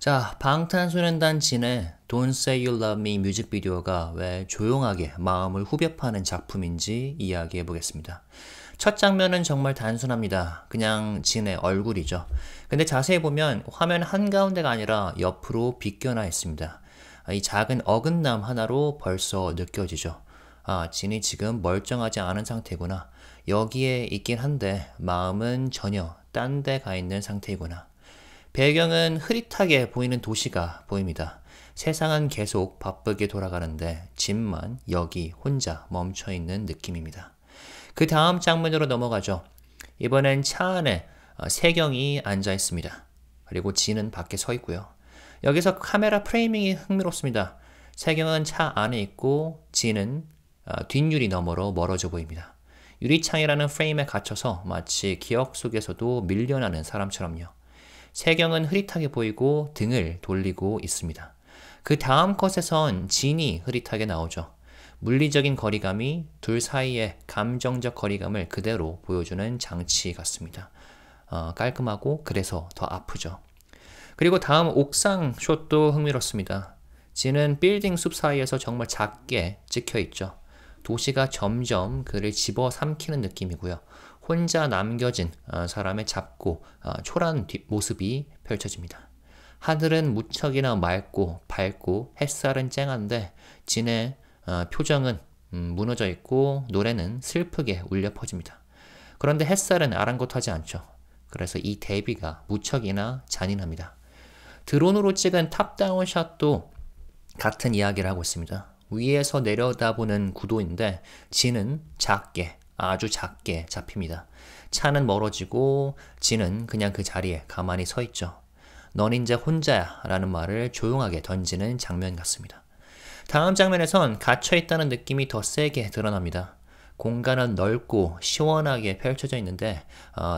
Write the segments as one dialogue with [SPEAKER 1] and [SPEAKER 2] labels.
[SPEAKER 1] 자, 방탄소년단 진의 Don't Say You Love Me 뮤직비디오가 왜 조용하게 마음을 후벼 파는 작품인지 이야기해 보겠습니다. 첫 장면은 정말 단순합니다. 그냥 진의 얼굴이죠. 근데 자세히 보면 화면 한가운데가 아니라 옆으로 비껴나 있습니다. 이 작은 어긋남 하나로 벌써 느껴지죠. 아, 진이 지금 멀쩡하지 않은 상태구나. 여기에 있긴 한데 마음은 전혀 딴 데 가 있는 상태이구나. 배경은 흐릿하게 보이는 도시가 보입니다. 세상은 계속 바쁘게 돌아가는데 진만 여기 혼자 멈춰있는 느낌입니다. 그 다음 장면으로 넘어가죠. 이번엔 차 안에 세경이 앉아 있습니다. 그리고 진은 밖에 서 있고요. 여기서 카메라 프레이밍이 흥미롭습니다. 세경은 차 안에 있고 진은 뒷유리 너머로 멀어져 보입니다. 유리창이라는 프레임에 갇혀서 마치 기억 속에서도 밀려나는 사람처럼요. 세경은 흐릿하게 보이고 등을 돌리고 있습니다. 그 다음 컷에선 진이 흐릿하게 나오죠. 물리적인 거리감이 둘 사이의 감정적 거리감을 그대로 보여주는 장치 같습니다. 깔끔하고 그래서 더 아프죠. 그리고 다음 옥상 숏도 흥미롭습니다. 진은 빌딩 숲 사이에서 정말 작게 찍혀있죠. 도시가 점점 그를 집어삼키는 느낌이고요. 혼자 남겨진 사람의 작고 초라한 모습이 펼쳐집니다. 하늘은 무척이나 맑고 밝고 햇살은 쨍한데 진의 표정은 무너져 있고 노래는 슬프게 울려 퍼집니다. 그런데 햇살은 아랑곳하지 않죠. 그래서 이 대비가 무척이나 잔인합니다. 드론으로 찍은 탑다운 샷도 같은 이야기를 하고 있습니다. 위에서 내려다보는 구도인데 진은 작게 아주 작게 잡힙니다. 차는 멀어지고 진은 그냥 그 자리에 가만히 서 있죠. 넌 이제 혼자야 라는 말을 조용하게 던지는 장면 같습니다. 다음 장면에선 갇혀있다는 느낌이 더 세게 드러납니다. 공간은 넓고 시원하게 펼쳐져 있는데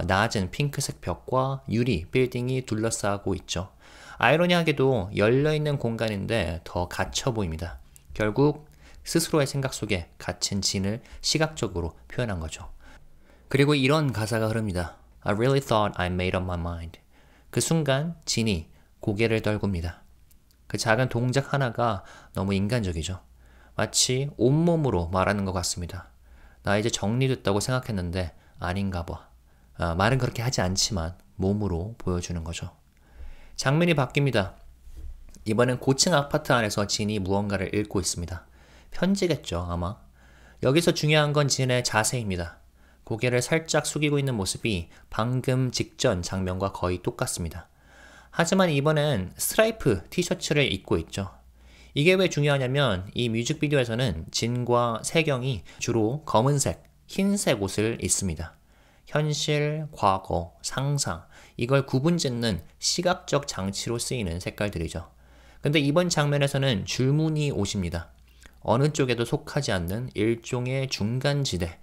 [SPEAKER 1] 낮은 핑크색 벽과 유리 빌딩이 둘러싸고 있죠. 아이러니하게도 열려있는 공간인데 더 갇혀 보입니다. 결국 스스로의 생각 속에 갇힌 진을 시각적으로 표현한 거죠. 그리고 이런 가사가 흐릅니다. I really thought I made up my mind. 그 순간 진이 고개를 떨굽니다. 그 작은 동작 하나가 너무 인간적이죠. 마치 온몸으로 말하는 것 같습니다. 나 이제 정리됐다고 생각했는데 아닌가 봐. 말은 그렇게 하지 않지만 몸으로 보여주는 거죠. 장면이 바뀝니다. 이번엔 고층 아파트 안에서 진이 무언가를 읽고 있습니다. 편지겠죠, 아마. 여기서 중요한 건 진의 자세입니다. 고개를 살짝 숙이고 있는 모습이 방금 직전 장면과 거의 똑같습니다. 하지만 이번엔 스트라이프 티셔츠를 입고 있죠. 이게 왜 중요하냐면 이 뮤직비디오에서는 진과 세경이 주로 검은색, 흰색 옷을 입습니다. 현실, 과거, 상상, 이걸 구분짓는 시각적 장치로 쓰이는 색깔들이죠. 근데 이번 장면에서는 줄무늬 옷입니다. 어느 쪽에도 속하지 않는 일종의 중간지대,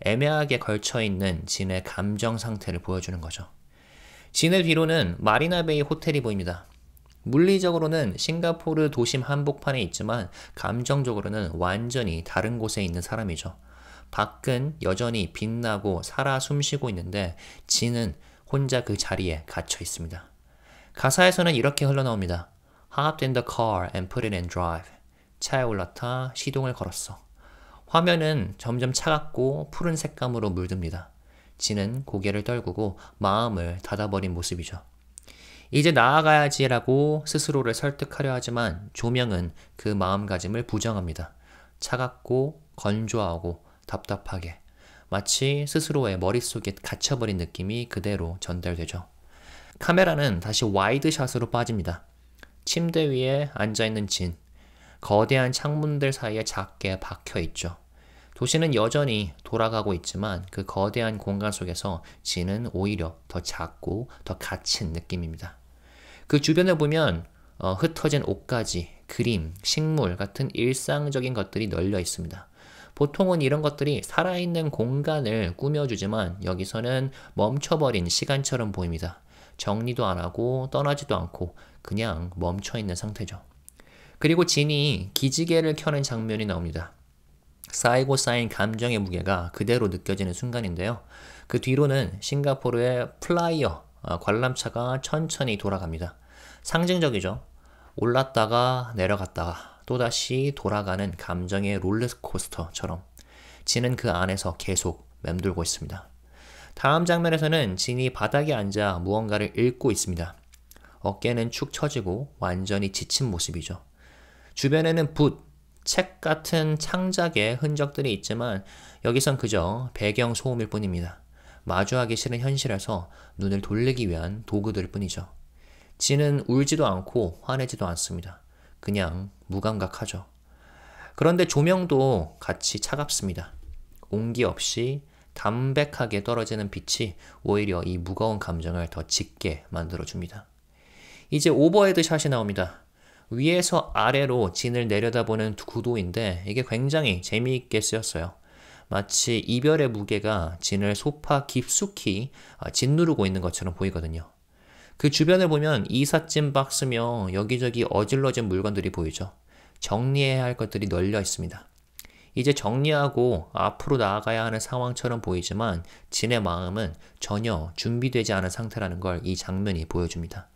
[SPEAKER 1] 애매하게 걸쳐있는 진의 감정 상태를 보여주는 거죠. 진의 뒤로는 마리나베이 호텔이 보입니다. 물리적으로는 싱가포르 도심 한복판에 있지만 감정적으로는 완전히 다른 곳에 있는 사람이죠. 밖은 여전히 빛나고 살아 숨쉬고 있는데 진은 혼자 그 자리에 갇혀 있습니다. 가사에서는 이렇게 흘러나옵니다. Hopped in the car and put it in drive. 차에 올라타 시동을 걸었어. 화면은 점점 차갑고 푸른 색감으로 물듭니다. 진은 고개를 떨구고 마음을 닫아버린 모습이죠. 이제 나아가야지라고 스스로를 설득하려 하지만 조명은 그 마음가짐을 부정합니다. 차갑고 건조하고 답답하게 마치 스스로의 머릿속에 갇혀버린 느낌이 그대로 전달되죠. 카메라는 다시 와이드샷으로 빠집니다. 침대 위에 앉아있는 진, 거대한 창문들 사이에 작게 박혀있죠. 도시는 여전히 돌아가고 있지만 그 거대한 공간 속에서 진은 오히려 더 작고 더 갇힌 느낌입니다. 그 주변을 보면 흩어진 옷가지, 그림, 식물 같은 일상적인 것들이 널려 있습니다. 보통은 이런 것들이 살아있는 공간을 꾸며주지만 여기서는 멈춰버린 시간처럼 보입니다. 정리도 안 하고 떠나지도 않고 그냥 멈춰있는 상태죠. 그리고 진이 기지개를 켜는 장면이 나옵니다. 쌓이고 쌓인 감정의 무게가 그대로 느껴지는 순간인데요. 그 뒤로는 싱가포르의 플라이어 관람차가 천천히 돌아갑니다. 상징적이죠. 올랐다가 내려갔다가 또다시 돌아가는 감정의 롤러코스터처럼 진은 그 안에서 계속 맴돌고 있습니다. 다음 장면에서는 진이 바닥에 앉아 무언가를 읽고 있습니다. 어깨는 축 처지고 완전히 지친 모습이죠. 주변에는 붓, 책 같은 창작의 흔적들이 있지만 여기선 그저 배경 소음일 뿐입니다. 마주하기 싫은 현실에서 눈을 돌리기 위한 도구들일 뿐이죠. 진은 울지도 않고 화내지도 않습니다. 그냥 무감각하죠. 그런데 조명도 같이 차갑습니다. 온기 없이 담백하게 떨어지는 빛이 오히려 이 무거운 감정을 더 짙게 만들어줍니다. 이제 오버헤드 샷이 나옵니다. 위에서 아래로 진을 내려다보는 구도인데 이게 굉장히 재미있게 쓰였어요. 마치 이별의 무게가 진을 소파 깊숙이 짓누르고 있는 것처럼 보이거든요. 그 주변을 보면 이삿짐 박스며 여기저기 어질러진 물건들이 보이죠. 정리해야 할 것들이 널려 있습니다. 이제 정리하고 앞으로 나아가야 하는 상황처럼 보이지만 진의 마음은 전혀 준비되지 않은 상태라는 걸 이 장면이 보여줍니다.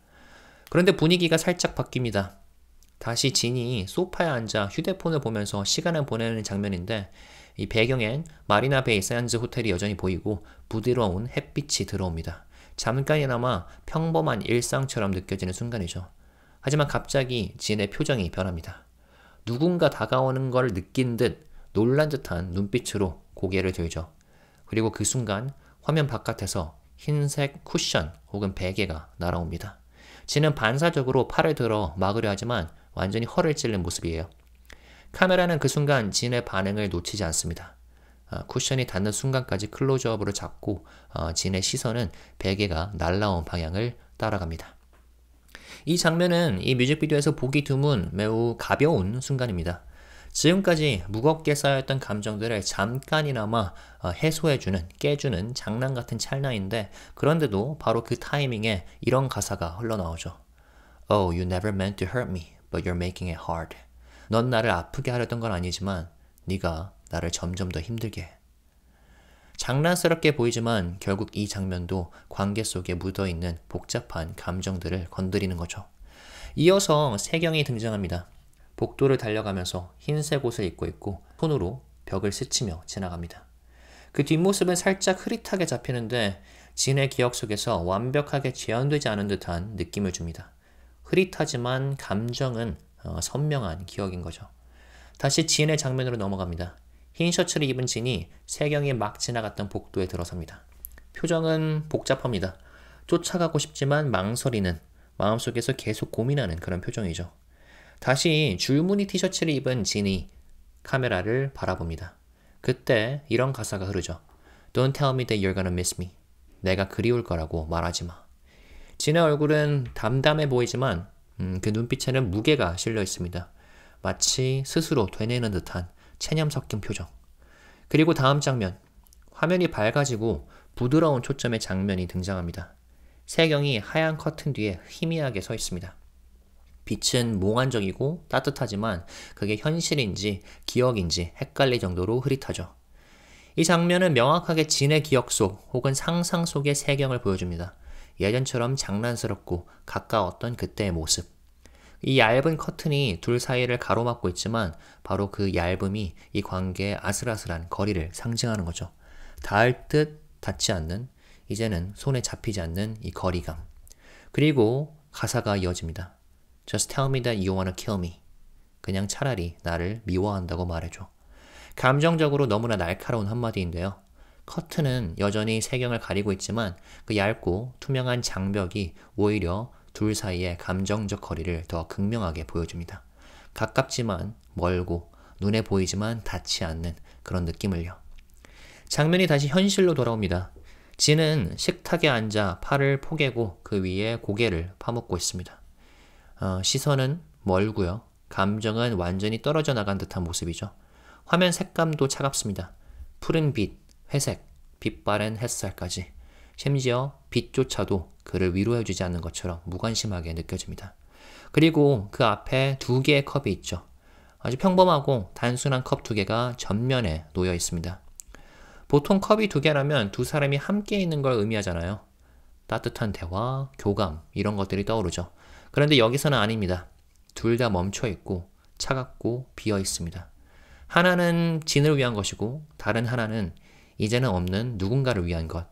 [SPEAKER 1] 그런데 분위기가 살짝 바뀝니다. 다시 진이 소파에 앉아 휴대폰을 보면서 시간을 보내는 장면인데 이 배경엔 마리나 베이 샌즈 호텔이 여전히 보이고 부드러운 햇빛이 들어옵니다. 잠깐이나마 평범한 일상처럼 느껴지는 순간이죠. 하지만 갑자기 진의 표정이 변합니다. 누군가 다가오는 걸 느낀 듯 놀란 듯한 눈빛으로 고개를 들죠. 그리고 그 순간 화면 바깥에서 흰색 쿠션 혹은 베개가 날아옵니다. 진은 반사적으로 팔을 들어 막으려 하지만 완전히 허를 찔른 모습이에요. 카메라는 그 순간 진의 반응을 놓치지 않습니다. 쿠션이 닿는 순간까지 클로즈업으로 잡고 진의 시선은 베개가 날아온 방향을 따라갑니다. 이 장면은 이 뮤직비디오에서 보기 드문 매우 가벼운 순간입니다. 지금까지 무겁게 쌓여있던 감정들을 잠깐이나마 해소해주는, 깨주는 장난 같은 찰나인데 그런데도 바로 그 타이밍에 이런 가사가 흘러나오죠. Oh, you never meant to hurt me, but you're making it hard. 넌 나를 아프게 하려던 건 아니지만 네가 나를 점점 더 힘들게 해. 장난스럽게 보이지만 결국 이 장면도 관계 속에 묻어있는 복잡한 감정들을 건드리는 거죠. 이어서 세경이 등장합니다. 복도를 달려가면서 흰색 옷을 입고 있고 손으로 벽을 스치며 지나갑니다. 그 뒷모습은 살짝 흐릿하게 잡히는데 진의 기억 속에서 완벽하게 재현되지 않은 듯한 느낌을 줍니다. 흐릿하지만 감정은 선명한 기억인 거죠. 다시 진의 장면으로 넘어갑니다. 흰 셔츠를 입은 진이 세경이 막 지나갔던 복도에 들어섭니다. 표정은 복잡합니다. 쫓아가고 싶지만 망설이는, 마음속에서 계속 고민하는 그런 표정이죠. 다시 줄무늬 티셔츠를 입은 진이 카메라를 바라봅니다. 그때 이런 가사가 흐르죠. Don't tell me that you're gonna miss me. 내가 그리울 거라고 말하지 마. 진의 얼굴은 담담해 보이지만 그 눈빛에는 무게가 실려 있습니다. 마치 스스로 되뇌는 듯한 체념 섞인 표정. 그리고 다음 장면, 화면이 밝아지고 부드러운 초점의 장면이 등장합니다. 세경이 하얀 커튼 뒤에 희미하게 서 있습니다. 빛은 몽환적이고 따뜻하지만 그게 현실인지 기억인지 헷갈릴 정도로 흐릿하죠. 이 장면은 명확하게 진의 기억 속 혹은 상상 속의 세경을 보여줍니다. 예전처럼 장난스럽고 가까웠던 그때의 모습. 이 얇은 커튼이 둘 사이를 가로막고 있지만 바로 그 얇음이 이 관계의 아슬아슬한 거리를 상징하는 거죠. 닿을 듯 닿지 않는, 이제는 손에 잡히지 않는 이 거리감. 그리고 가사가 이어집니다. Just tell me that you wanna kill me. 그냥 차라리 나를 미워한다고 말해줘. 감정적으로 너무나 날카로운 한마디인데요. 커튼은 여전히 세경을 가리고 있지만 그 얇고 투명한 장벽이 오히려 둘 사이의 감정적 거리를 더 극명하게 보여줍니다. 가깝지만 멀고 눈에 보이지만 닿지 않는 그런 느낌을요. 장면이 다시 현실로 돌아옵니다. 진은 식탁에 앉아 팔을 포개고 그 위에 고개를 파묻고 있습니다. 시선은 멀고요. 감정은 완전히 떨어져 나간 듯한 모습이죠. 화면 색감도 차갑습니다. 푸른 빛, 회색, 빛바랜 햇살까지. 심지어 빛조차도 그를 위로해주지 않는 것처럼 무관심하게 느껴집니다. 그리고 그 앞에 두 개의 컵이 있죠. 아주 평범하고 단순한 컵 두 개가 전면에 놓여 있습니다. 보통 컵이 두 개라면 두 사람이 함께 있는 걸 의미하잖아요. 따뜻한 대화, 교감 이런 것들이 떠오르죠. 그런데 여기서는 아닙니다. 둘 다 멈춰 있고 차갑고 비어 있습니다. 하나는 진을 위한 것이고 다른 하나는 이제는 없는 누군가를 위한 것.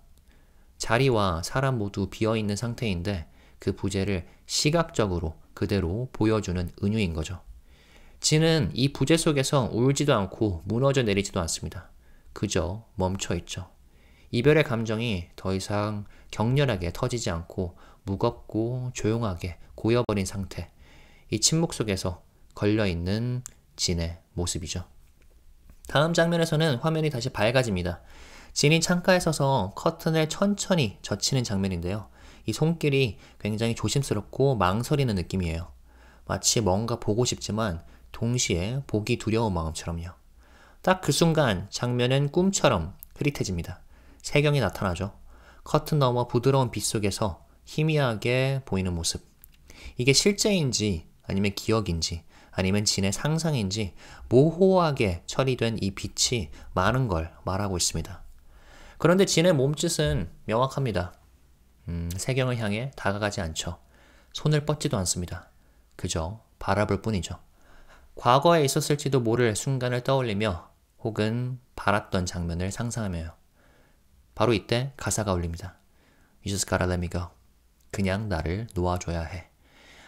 [SPEAKER 1] 자리와 사람 모두 비어 있는 상태인데 그 부재를 시각적으로 그대로 보여주는 은유인 거죠. 진은 이 부재 속에서 울지도 않고 무너져 내리지도 않습니다. 그저 멈춰 있죠. 이별의 감정이 더 이상 격렬하게 터지지 않고 무겁고 조용하게 고여버린 상태. 이 침묵 속에서 걸려있는 진의 모습이죠. 다음 장면에서는 화면이 다시 밝아집니다. 진이 창가에 서서 커튼을 천천히 젖히는 장면인데요. 이 손길이 굉장히 조심스럽고 망설이는 느낌이에요. 마치 뭔가 보고 싶지만 동시에 보기 두려운 마음처럼요. 딱 그 순간 장면은 꿈처럼 흐릿해집니다. 세경이 나타나죠. 커튼 너머 부드러운 빛 속에서 희미하게 보이는 모습. 이게 실제인지 아니면 기억인지 아니면 진의 상상인지 모호하게 처리된 이 빛이 많은 걸 말하고 있습니다. 그런데 진의 몸짓은 명확합니다. 세경을 향해 다가가지 않죠. 손을 뻗지도 않습니다. 그저 바라볼 뿐이죠. 과거에 있었을지도 모를 순간을 떠올리며 혹은 바랐던 장면을 상상하며요. 바로 이때 가사가 울립니다. You just gotta let me go. 그냥 나를 놓아줘야 해.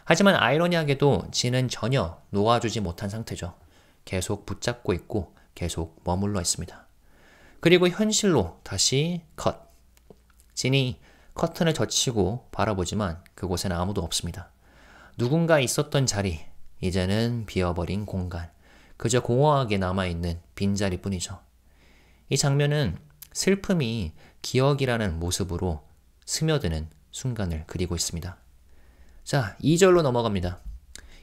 [SPEAKER 1] 하지만 아이러니하게도 진은 전혀 놓아주지 못한 상태죠. 계속 붙잡고 있고 계속 머물러 있습니다. 그리고 현실로 다시 컷. 진이 커튼을 젖히고 바라보지만 그곳엔 아무도 없습니다. 누군가 있었던 자리, 이제는 비어버린 공간, 그저 공허하게 남아있는 빈자리뿐이죠. 이 장면은 슬픔이 기억이라는 모습으로 스며드는 순간을 그리고 있습니다. 자, 2절로 넘어갑니다.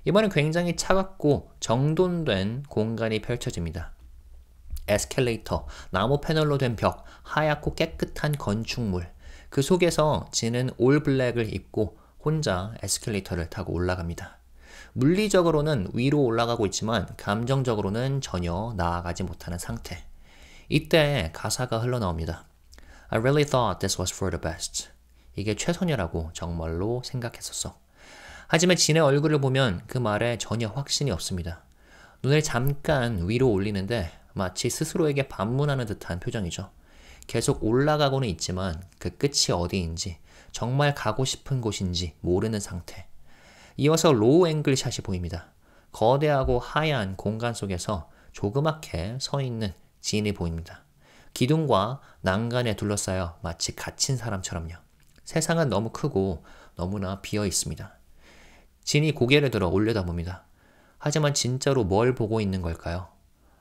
[SPEAKER 1] 이번엔 굉장히 차갑고 정돈된 공간이 펼쳐집니다. 에스컬레이터, 나무 패널로 된 벽, 하얗고 깨끗한 건축물. 그 속에서 진은 올 블랙을 입고 혼자 에스컬레이터를 타고 올라갑니다. 물리적으로는 위로 올라가고 있지만 감정적으로는 전혀 나아가지 못하는 상태. 이때 가사가 흘러나옵니다. I really thought this was for the best. 이게 최선이라고 정말로 생각했었어. 하지만 진의 얼굴을 보면 그 말에 전혀 확신이 없습니다. 눈을 잠깐 위로 올리는데 마치 스스로에게 반문하는 듯한 표정이죠. 계속 올라가고는 있지만 그 끝이 어디인지, 정말 가고 싶은 곳인지 모르는 상태. 이어서 로우 앵글 샷이 보입니다. 거대하고 하얀 공간 속에서 조그맣게 서 있는 진이 보입니다. 기둥과 난간에 둘러싸여 마치 갇힌 사람처럼요. 세상은 너무 크고 너무나 비어 있습니다. 진이 고개를 들어 올려다봅니다. 하지만 진짜로 뭘 보고 있는 걸까요?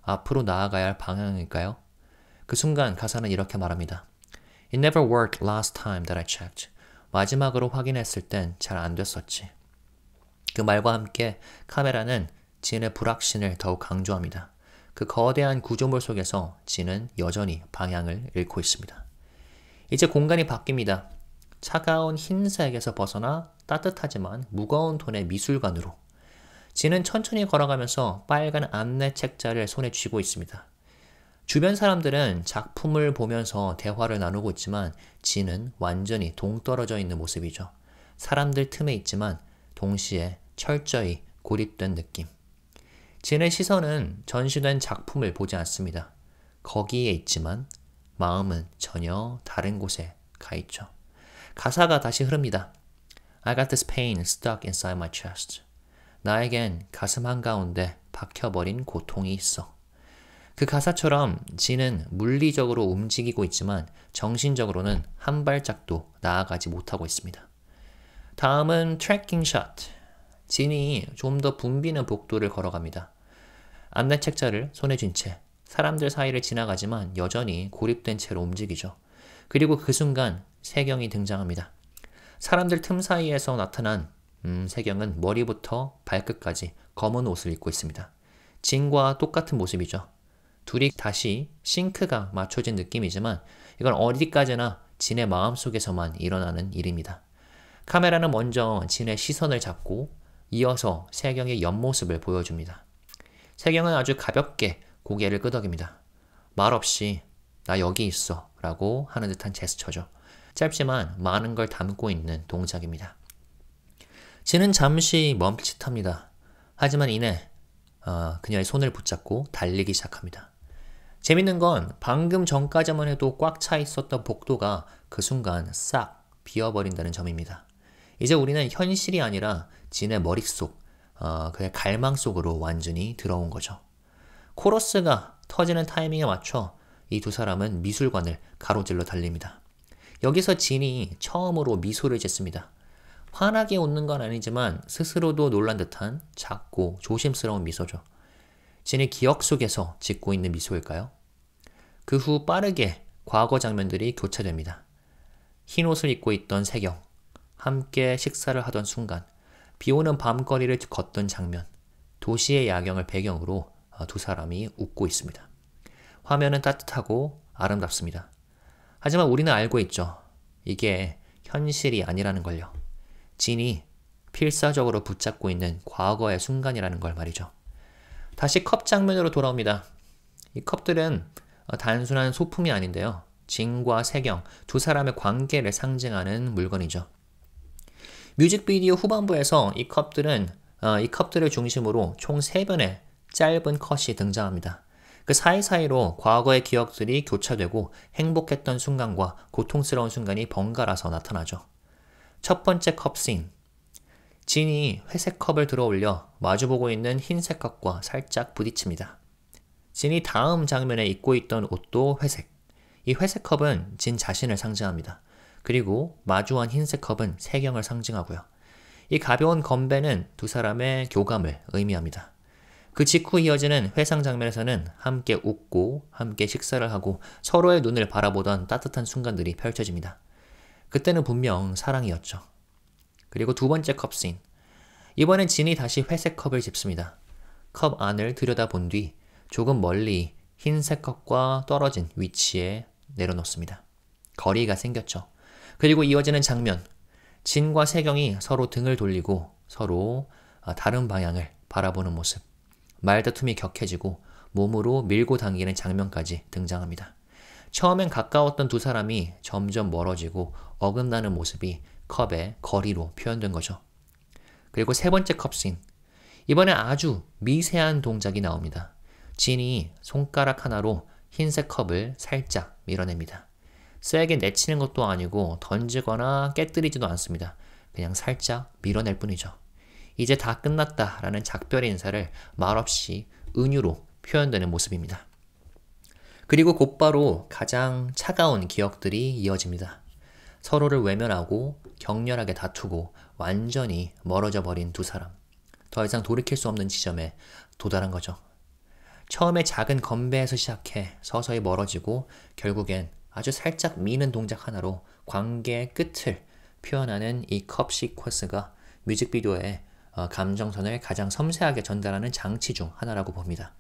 [SPEAKER 1] 앞으로 나아가야 할 방향일까요? 그 순간 가사는 이렇게 말합니다. It never worked last time that I checked. 마지막으로 확인했을 땐 잘 안 됐었지. 그 말과 함께 카메라는 진의 불확신을 더욱 강조합니다. 그 거대한 구조물 속에서 진은 여전히 방향을 잃고 있습니다. 이제 공간이 바뀝니다. 차가운 흰색에서 벗어나 따뜻하지만 무거운 톤의 미술관으로. 진은 천천히 걸어가면서 빨간 안내 책자를 손에 쥐고 있습니다. 주변 사람들은 작품을 보면서 대화를 나누고 있지만 진은 완전히 동떨어져 있는 모습이죠. 사람들 틈에 있지만 동시에 철저히 고립된 느낌. 진의 시선은 전시된 작품을 보지 않습니다. 거기에 있지만 마음은 전혀 다른 곳에 가 있죠. 가사가 다시 흐릅니다. I got this pain stuck inside my chest. 나에겐 가슴 한가운데 박혀버린 고통이 있어. 그 가사처럼 진은 물리적으로 움직이고 있지만 정신적으로는 한 발짝도 나아가지 못하고 있습니다. 다음은 트래킹 샷. 진이 좀 더 붐비는 복도를 걸어갑니다. 안내 책자를 손에 쥔 채 사람들 사이를 지나가지만 여전히 고립된 채로 움직이죠. 그리고 그 순간 세경이 등장합니다. 사람들 틈 사이에서 나타난 세경은 머리부터 발끝까지 검은 옷을 입고 있습니다. 진과 똑같은 모습이죠. 둘이 다시 싱크가 맞춰진 느낌이지만 이건 어디까지나 진의 마음속에서만 일어나는 일입니다. 카메라는 먼저 진의 시선을 잡고 이어서 세경의 옆모습을 보여줍니다. 세경은 아주 가볍게 고개를 끄덕입니다. 말없이 나 여기 있어 라고 하는 듯한 제스처죠. 짧지만 많은 걸 담고 있는 동작입니다. 진은 잠시 멈칫합니다. 하지만 이내 그녀의 손을 붙잡고 달리기 시작합니다. 재밌는 건 방금 전까지만 해도 꽉 차 있었던 복도가 그 순간 싹 비어버린다는 점입니다. 이제 우리는 현실이 아니라 진의 머릿속, 그의 갈망 속으로 완전히 들어온 거죠. 코러스가 터지는 타이밍에 맞춰 이 두 사람은 미술관을 가로질러 달립니다. 여기서 진이 처음으로 미소를 짓습니다. 환하게 웃는 건 아니지만 스스로도 놀란 듯한 작고 조심스러운 미소죠. 진의 기억 속에서 짓고 있는 미소일까요? 그 후 빠르게 과거 장면들이 교차됩니다. 흰 옷을 입고 있던 세경, 함께 식사를 하던 순간, 비오는 밤거리를 걷던 장면, 도시의 야경을 배경으로 두 사람이 웃고 있습니다. 화면은 따뜻하고 아름답습니다. 하지만 우리는 알고 있죠. 이게 현실이 아니라는 걸요. 진이 필사적으로 붙잡고 있는 과거의 순간이라는 걸 말이죠. 다시 컵 장면으로 돌아옵니다. 이 컵들은 단순한 소품이 아닌데요. 진과 세경, 두 사람의 관계를 상징하는 물건이죠. 뮤직비디오 후반부에서 이 컵들을 중심으로 총 3변의 짧은 컷이 등장합니다. 그 사이사이로 과거의 기억들이 교차되고 행복했던 순간과 고통스러운 순간이 번갈아서 나타나죠. 첫 번째 컵씬. 진이 회색 컵을 들어 올려 마주보고 있는 흰색 컵과 살짝 부딪힙니다. 진이 다음 장면에 입고 있던 옷도 회색. 이 회색 컵은 진 자신을 상징합니다. 그리고 마주한 흰색 컵은 세경을 상징하고요. 이 가벼운 건배는 두 사람의 교감을 의미합니다. 그 직후 이어지는 회상 장면에서는 함께 웃고 함께 식사를 하고 서로의 눈을 바라보던 따뜻한 순간들이 펼쳐집니다. 그때는 분명 사랑이었죠. 그리고 두 번째 컵씬. 이번엔 진이 다시 회색 컵을 집습니다. 컵 안을 들여다본 뒤 조금 멀리 흰색 컵과 떨어진 위치에 내려놓습니다. 거리가 생겼죠. 그리고 이어지는 장면. 진과 세경이 서로 등을 돌리고 서로 다른 방향을 바라보는 모습. 말다툼이 격해지고 몸으로 밀고 당기는 장면까지 등장합니다. 처음엔 가까웠던 두 사람이 점점 멀어지고 어긋나는 모습이 컵의 거리로 표현된 거죠. 그리고 세 번째 컵씬. 이번엔 아주 미세한 동작이 나옵니다. 진이 손가락 하나로 흰색 컵을 살짝 밀어냅니다. 세게 내치는 것도 아니고 던지거나 깨뜨리지도 않습니다. 그냥 살짝 밀어낼 뿐이죠. 이제 다 끝났다라는 작별 인사를 말없이 은유로 표현되는 모습입니다. 그리고 곧바로 가장 차가운 기억들이 이어집니다. 서로를 외면하고 격렬하게 다투고 완전히 멀어져 버린 두 사람. 더 이상 돌이킬 수 없는 지점에 도달한 거죠. 처음에 작은 건배에서 시작해 서서히 멀어지고 결국엔 아주 살짝 미는 동작 하나로 관계의 끝을 표현하는 이 컵 시퀀스가 뮤직비디오의 감정선을 가장 섬세하게 전달하는 장치 중 하나라고 봅니다.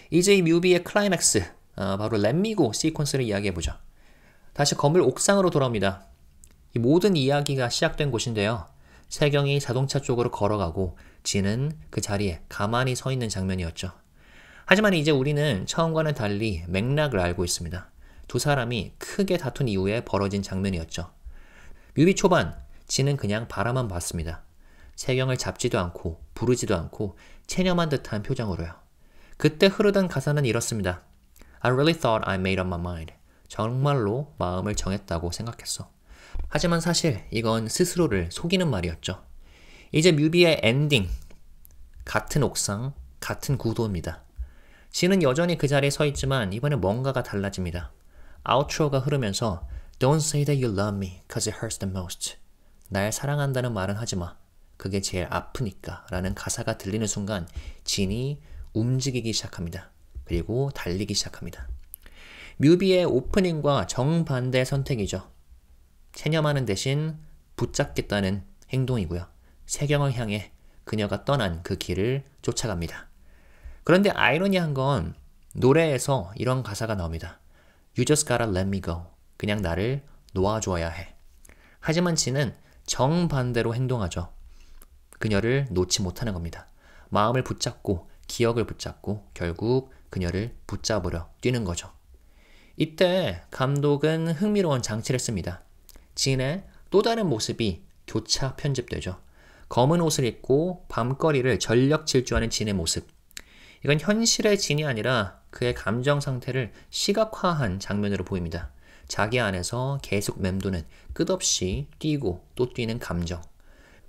[SPEAKER 1] 이제 이 뮤비의 클라이맥스, 바로 Let Me Go 시퀀스를 이야기해보죠. 다시 건물 옥상으로 돌아옵니다. 이 모든 이야기가 시작된 곳인데요. 세경이 자동차 쪽으로 걸어가고 진은 그 자리에 가만히 서 있는 장면이었죠. 하지만 이제 우리는 처음과는 달리 맥락을 알고 있습니다. 두 사람이 크게 다툰 이후에 벌어진 장면이었죠. 뮤비 초반, 진은 그냥 바라만 봤습니다. 세경을 잡지도 않고 부르지도 않고 체념한 듯한 표정으로요. 그때 흐르던 가사는 이렇습니다. I really thought I made up my mind. 정말로 마음을 정했다고 생각했어. 하지만 사실 이건 스스로를 속이는 말이었죠. 이제 뮤비의 엔딩. 같은 옥상, 같은 구도입니다. 진은 여전히 그 자리에 서 있지만 이번에 뭔가가 달라집니다. 아우트로가 흐르면서 Don't say that you love me cause it hurts the most. 날 사랑한다는 말은 하지 마. 그게 제일 아프니까 라는 가사가 들리는 순간 진이 움직이기 시작합니다. 그리고 달리기 시작합니다. 뮤비의 오프닝과 정반대의 선택이죠. 체념하는 대신 붙잡겠다는 행동이고요. 세경을 향해 그녀가 떠난 그 길을 쫓아갑니다. 그런데 아이러니한 건 노래에서 이런 가사가 나옵니다. You just gotta let me go. 그냥 나를 놓아줘야 해. 하지만 진은 정반대로 행동하죠. 그녀를 놓지 못하는 겁니다. 마음을 붙잡고 기억을 붙잡고 결국 그녀를 붙잡으려 뛰는 거죠. 이때 감독은 흥미로운 장치를 씁니다. 진의 또 다른 모습이 교차 편집되죠. 검은 옷을 입고 밤거리를 전력 질주하는 진의 모습. 이건 현실의 진이 아니라 그의 감정 상태를 시각화한 장면으로 보입니다. 자기 안에서 계속 맴도는 끝없이 뛰고 또 뛰는 감정.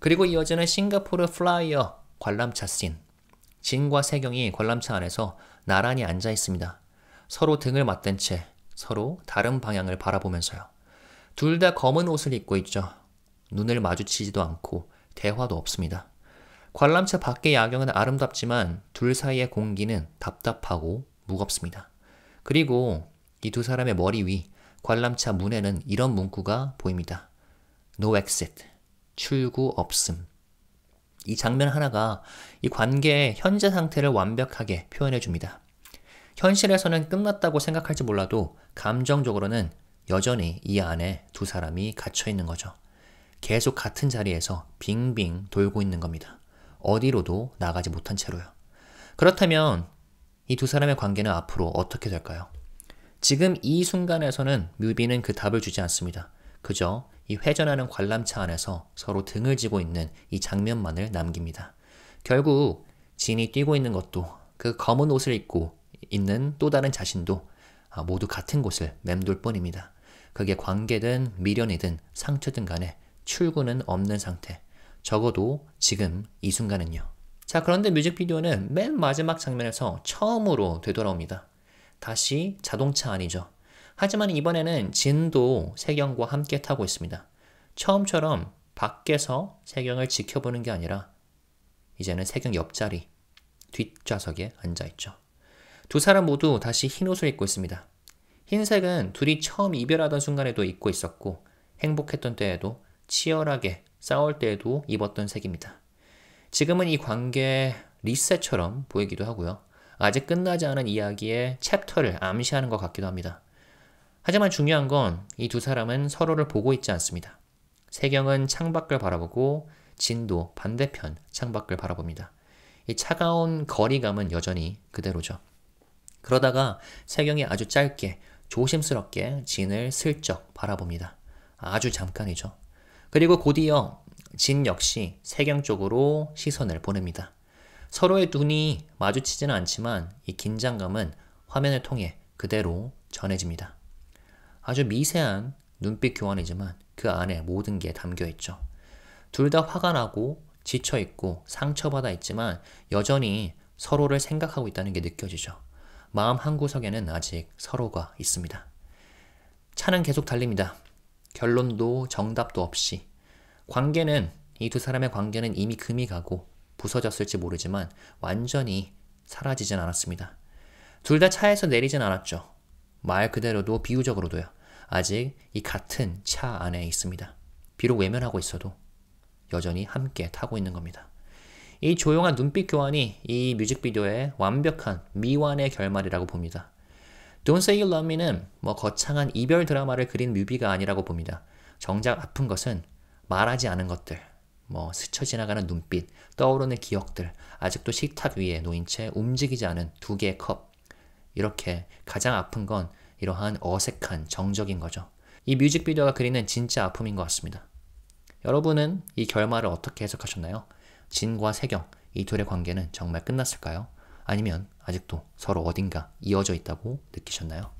[SPEAKER 1] 그리고 이어지는 싱가포르 플라이어 관람차 씬. 진과 세경이 관람차 안에서 나란히 앉아 있습니다. 서로 등을 맞댄 채 서로 다른 방향을 바라보면서요. 둘 다 검은 옷을 입고 있죠. 눈을 마주치지도 않고 대화도 없습니다. 관람차 밖의 야경은 아름답지만 둘 사이의 공기는 답답하고 무겁습니다. 그리고 이 두 사람의 머리 위 관람차 문에는 이런 문구가 보입니다. No exit. 출구 없음. 이 장면 하나가 이 관계의 현재 상태를 완벽하게 표현해 줍니다. 현실에서는 끝났다고 생각할지 몰라도 감정적으로는 여전히 이 안에 두 사람이 갇혀 있는 거죠. 계속 같은 자리에서 빙빙 돌고 있는 겁니다. 어디로도 나가지 못한 채로요. 그렇다면 이 두 사람의 관계는 앞으로 어떻게 될까요? 지금 이 순간에서는 뮤비는 그 답을 주지 않습니다. 그저 이 회전하는 관람차 안에서 서로 등을 지고 있는 이 장면만을 남깁니다. 결국 진이 뛰고 있는 것도 그 검은 옷을 입고 있는 또 다른 자신도 모두 같은 곳을 맴돌 뿐입니다. 그게 관계든 미련이든 상처든 간에 출구는 없는 상태. 적어도 지금 이 순간은요. 자, 그런데 뮤직비디오는 맨 마지막 장면에서 처음으로 되돌아옵니다. 다시 자동차 안이죠. 하지만 이번에는 진도 세경과 함께 타고 있습니다. 처음처럼 밖에서 세경을 지켜보는 게 아니라 이제는 세경 옆자리, 뒷좌석에 앉아있죠. 두 사람 모두 다시 흰 옷을 입고 있습니다. 흰색은 둘이 처음 이별하던 순간에도 입고 있었고 행복했던 때에도 치열하게 싸울 때에도 입었던 색입니다. 지금은 이 관계의 리셋처럼 보이기도 하고요. 아직 끝나지 않은 이야기의 챕터를 암시하는 것 같기도 합니다. 하지만 중요한 건 이 두 사람은 서로를 보고 있지 않습니다. 세경은 창밖을 바라보고 진도 반대편 창밖을 바라봅니다. 이 차가운 거리감은 여전히 그대로죠. 그러다가 세경이 아주 짧게 조심스럽게 진을 슬쩍 바라봅니다. 아주 잠깐이죠. 그리고 곧이어 진 역시 세경 쪽으로 시선을 보냅니다. 서로의 눈이 마주치지는 않지만 이 긴장감은 화면을 통해 그대로 전해집니다. 아주 미세한 눈빛 교환이지만 그 안에 모든 게 담겨 있죠. 둘 다 화가 나고 지쳐 있고 상처받아 있지만 여전히 서로를 생각하고 있다는 게 느껴지죠. 마음 한구석에는 아직 서로가 있습니다. 차는 계속 달립니다. 결론도 정답도 없이. 이 두 사람의 관계는 이미 금이 가고 부서졌을지 모르지만 완전히 사라지진 않았습니다. 둘 다 차에서 내리진 않았죠. 말 그대로도 비유적으로도요. 아직 이 같은 차 안에 있습니다. 비록 외면하고 있어도 여전히 함께 타고 있는 겁니다. 이 조용한 눈빛 교환이 이 뮤직비디오의 완벽한 미완의 결말이라고 봅니다. Don't Say You Love Me는 거창한 이별 드라마를 그린 뮤비가 아니라고 봅니다. 정작 아픈 것은 말하지 않은 것들, 스쳐 지나가는 눈빛, 떠오르는 기억들, 아직도 식탁 위에 놓인 채 움직이지 않은 두 개의 컵. 이렇게 가장 아픈 건 이러한 어색한 정적인 거죠. 이 뮤직비디오가 그리는 진짜 아픔인 것 같습니다. 여러분은 이 결말을 어떻게 해석하셨나요? 진과 세경, 이 둘의 관계는 정말 끝났을까요? 아니면 아직도 서로 어딘가 이어져 있다고 느끼셨나요?